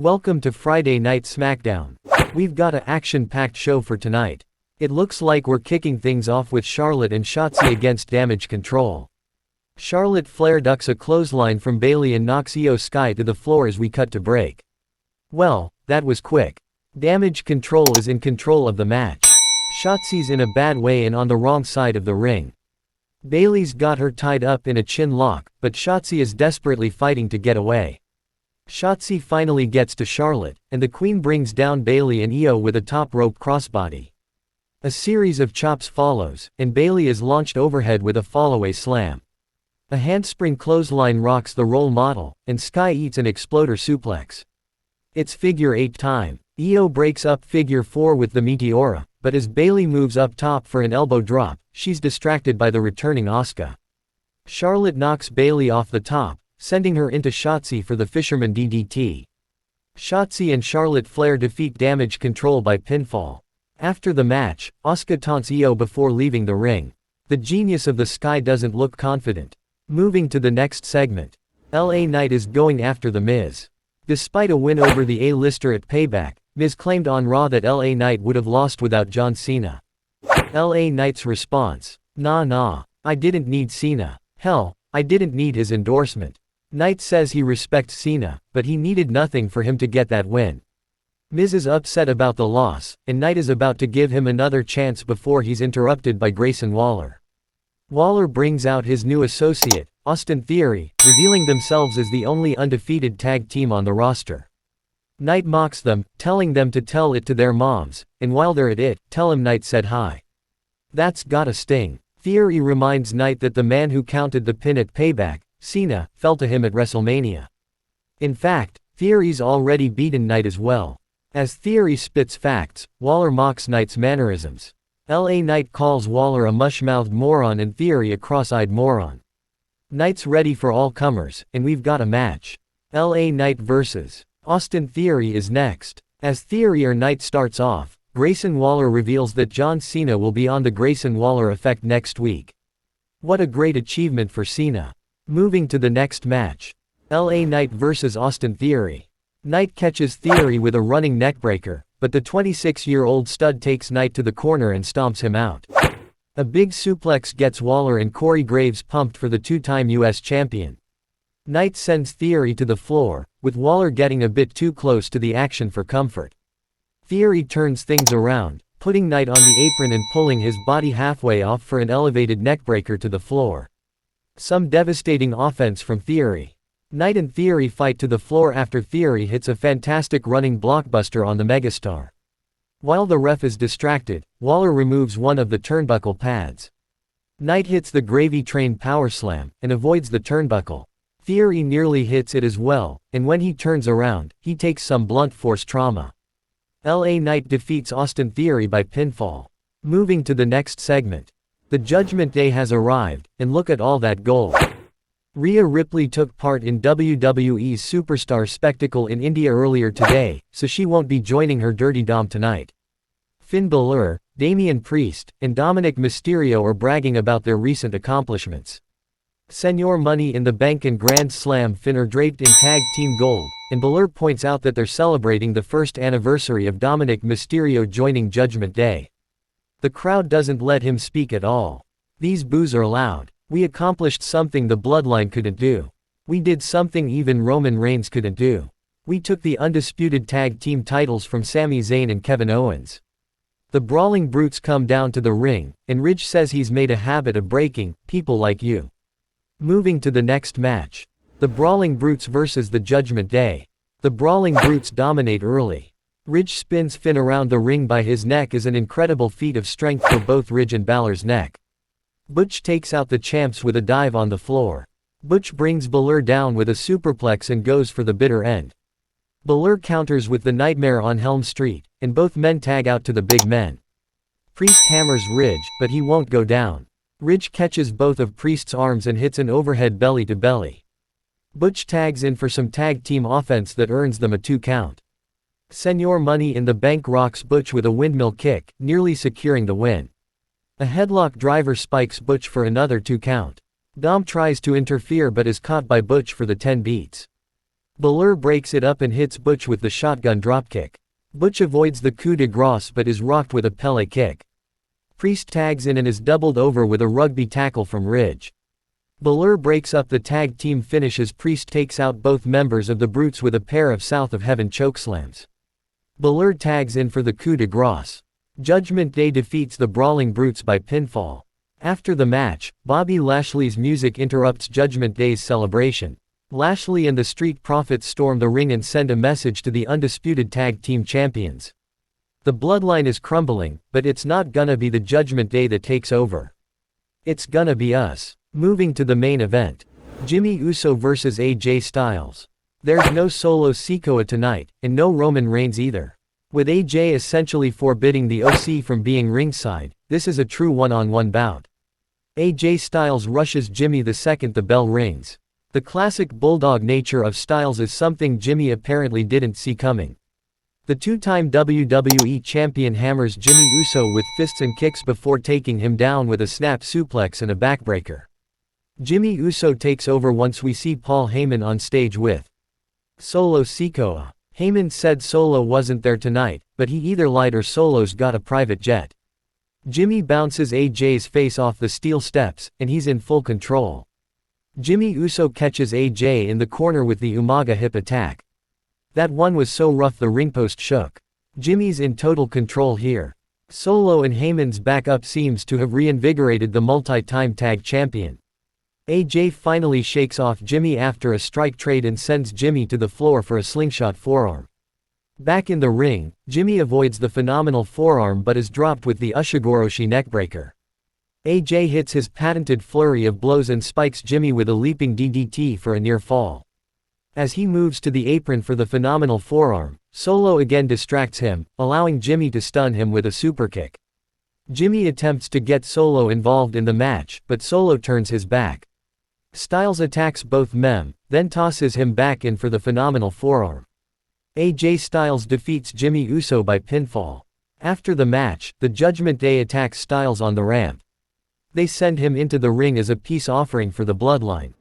Welcome to Friday Night Smackdown. We've got a action-packed show for tonight. It looks like we're kicking things off with Charlotte and Shotzi against Damage CTRL. Charlotte Flair ducks a clothesline from Bayley and knocks Io Sky to the floor as we cut to break. Well, that was quick. Damage CTRL is in control of the match. Shotzi's in a bad way and on the wrong side of the ring. Bayley's got her tied up in a chin lock, but Shotzi is desperately fighting to get away. Shotzi finally gets to Charlotte, and the Queen brings down Bayley and Io with a top rope crossbody. A series of chops follows, and Bayley is launched overhead with a fallaway slam. A handspring clothesline rocks the role model, and Sky eats an exploder suplex. It's figure 8 time. Io breaks up figure 4 with the Meteora, but as Bayley moves up top for an elbow drop, she's distracted by the returning ASUKA. Charlotte knocks Bayley off the top, sending her into Shotzi for the Fisherman DDT. Shotzi and Charlotte Flair defeat Damage CTRL by pinfall. After the match, ASUKA taunts Io before leaving the ring. The genius of the Sky doesn't look confident. Moving to the next segment. LA Knight is going after The Miz. Despite a win over the A-lister at Payback, Miz claimed on Raw that LA Knight would have lost without John Cena. LA Knight's response: Nah, I didn't need Cena. Hell, I didn't need his endorsement. Knight says he respects Cena, but he needed nothing for him to get that win. Miz is upset about the loss, and Knight is about to give him another chance before he's interrupted by Grayson Waller. Waller brings out his new associate, Austin Theory, revealing themselves as the only undefeated tag team on the roster. Knight mocks them, telling them to tell it to their moms, and while they're at it, tell him Knight said hi. That's gotta sting. Theory reminds Knight that the man who counted the pin at Payback, Cena, fell to him at WrestleMania. In fact, Theory's already beaten Knight as well. As Theory spits facts, Waller mocks Knight's mannerisms. LA Knight calls Waller a mush-mouthed moron and Theory a cross-eyed moron. Knight's ready for all comers, and we've got a match. LA Knight vs. Austin Theory is next. As Theory or Knight starts off, Grayson Waller reveals that John Cena will be on the Grayson Waller effect next week. What a great achievement for Cena. Moving to the next match. LA Knight vs. Austin Theory. Knight catches Theory with a running neckbreaker, but the 26-year-old stud takes Knight to the corner and stomps him out. A big suplex gets Waller and Corey Graves pumped for the two-time US champion. Knight sends Theory to the floor, with Waller getting a bit too close to the action for comfort. Theory turns things around, putting Knight on the apron and pulling his body halfway off for an elevated neckbreaker to the floor. Some devastating offense from Theory. Knight and Theory fight to the floor after Theory hits a fantastic running blockbuster on the megastar. While the ref is distracted, Waller removes one of the turnbuckle pads. Knight hits the gravy train power slam, and avoids the turnbuckle. Theory nearly hits it as well, and when he turns around, he takes some blunt force trauma. LA Knight defeats Austin Theory by pinfall. Moving to the next segment. The Judgment Day has arrived, and look at all that gold. Rhea Ripley took part in WWE's Superstar Spectacle in India earlier today, so she won't be joining her Dirty Dom tonight. Finn Balor, Damian Priest, and Dominic Mysterio are bragging about their recent accomplishments. Senor Money in the Bank and Grand Slam Finn are draped in tag team gold, and Balor points out that they're celebrating the first anniversary of Dominic Mysterio joining Judgment Day. The crowd doesn't let him speak at all. These boos are loud. We accomplished something the Bloodline couldn't do. We did something even Roman Reigns couldn't do. We took the undisputed tag team titles from Sami Zayn and Kevin Owens. The Brawling Brutes come down to the ring, and Ridge says he's made a habit of breaking people like you. Moving to the next match. The Brawling Brutes vs. the Judgment Day. The Brawling Brutes dominate early. Ridge spins Finn around the ring by his neck as an incredible feat of strength for both Ridge and Balor's neck. Butch takes out the champs with a dive on the floor. Butch brings Balor down with a superplex and goes for the bitter end. Balor counters with the Nightmare on Helm Street, and both men tag out to the big men. Priest hammers Ridge, but he won't go down. Ridge catches both of Priest's arms and hits an overhead belly to belly. Butch tags in for some tag team offense that earns them a 2 count. Senor Money in the Bank rocks Butch with a windmill kick, nearly securing the win. A headlock driver spikes Butch for another 2 count. Dom tries to interfere but is caught by Butch for the 10 beats. Balor breaks it up and hits Butch with the shotgun dropkick. Butch avoids the coup de grace but is rocked with a Pele kick. Priest tags in and is doubled over with a rugby tackle from Ridge. Balor breaks up the tag team finish as Priest takes out both members of the Brutes with a pair of South of Heaven chokeslams. Balor tags in for the coup de grace. Judgment Day defeats the Brawling Brutes by pinfall. After the match, Bobby Lashley's music interrupts Judgment Day's celebration. Lashley and the Street Profits storm the ring and send a message to the undisputed tag team champions. The bloodline is crumbling, but it's not gonna be the Judgment Day that takes over. It's gonna be us. Moving to the main event. Jimmy Uso vs AJ Styles. There's no Solo Sikoa tonight, and no Roman Reigns either. With AJ essentially forbidding the OC from being ringside, this is a true one-on-one bout. AJ Styles rushes Jimmy the second the bell rings. The classic bulldog nature of Styles is something Jimmy apparently didn't see coming. The two-time WWE champion hammers Jimmy Uso with fists and kicks before taking him down with a snap suplex and a backbreaker. Jimmy Uso takes over once we see Paul Heyman on stage with Solo Sikoa. Heyman said Solo wasn't there tonight, but he either lied or Solo's got a private jet. Jimmy bounces AJ's face off the steel steps, and he's in full control. Jimmy Uso catches AJ in the corner with the Umaga hip attack. That one was so rough the ring post shook. Jimmy's in total control here. Solo and Heyman's backup seems to have reinvigorated the multi-time tag champion. AJ finally shakes off Jimmy after a strike trade and sends Jimmy to the floor for a slingshot forearm. Back in the ring, Jimmy avoids the phenomenal forearm but is dropped with the Ushigoroshi neckbreaker. AJ hits his patented flurry of blows and spikes Jimmy with a leaping DDT for a near fall. As he moves to the apron for the phenomenal forearm, Solo again distracts him, allowing Jimmy to stun him with a superkick. Jimmy attempts to get Solo involved in the match, but Solo turns his back. Styles attacks both men, then tosses him back in for the phenomenal forearm. AJ Styles defeats Jimmy Uso by pinfall. After the match, the Judgment Day attacks Styles on the ramp. They send him into the ring as a peace offering for the bloodline.